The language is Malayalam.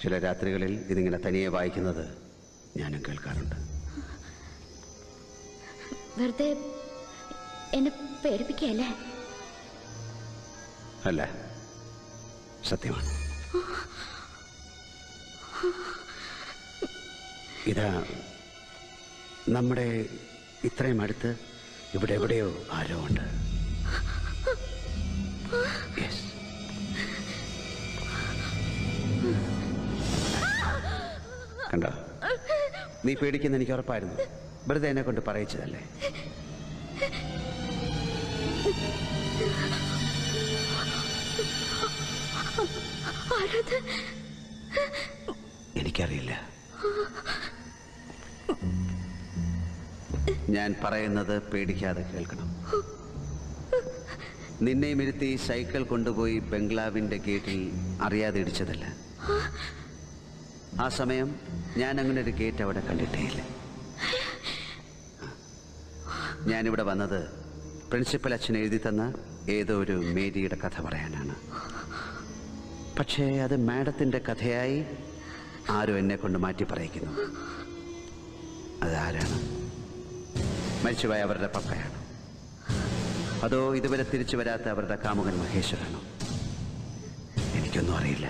ചില രാത്രികളിൽ ഇതിങ്ങനെ തനിയെ വായിക്കുന്നത് ഞാനും കേൾക്കാറുണ്ട്. വെറുതെ എന്നെ പേടിപ്പിക്കല്ലേ? അല്ല, സത്യമാണ്. ഇതാ നമ്മുടെ ഇത്രയും അടുത്ത് ഇവിടെ എവിടെയോ ആരോ ഉണ്ട്. കണ്ടോ, നീ പേടിക്കുന്ന എനിക്ക് ഉറപ്പായിരുന്നു. വെറുതെ എന്നെ കൊണ്ട് പറയിച്ചതല്ലേ. എനിക്കറിയില്ല. ഞാൻ പറയുന്നത് പേടിക്കാതെ കേൾക്കണം. നിന്നെയും ഇരുത്തി സൈക്കിൾ കൊണ്ടുപോയി ബംഗ്ലാവിന്റെ ഗേറ്റിൽ അറിയാതെ ഇടിച്ചതല്ല. ആ സമയം ഞാൻ അങ്ങനെ ഒരു ഗേറ്റ് അവിടെ കണ്ടിട്ടേയില്ല. ഞാനിവിടെ വന്നത് പ്രിൻസിപ്പൽ അച്ഛൻ എഴുതി തന്ന ഏതോ ഒരു മേരിയുടെ കഥ പറയാനാണ്. പക്ഷേ അത് മാഡത്തിൻ്റെ കഥയായി ആരോ എന്നെ കൊണ്ട് മാറ്റി പറയിക്കുന്നു. അതാരാണ്? മരിച്ചുപോയ അവരുടെ പപ്പയാണോ? അതോ ഇതുവരെ തിരിച്ചു വരാത്ത അവരുടെ കാമുകൻ മഹേശ്വരാണോ? എനിക്കൊന്നും അറിയില്ല.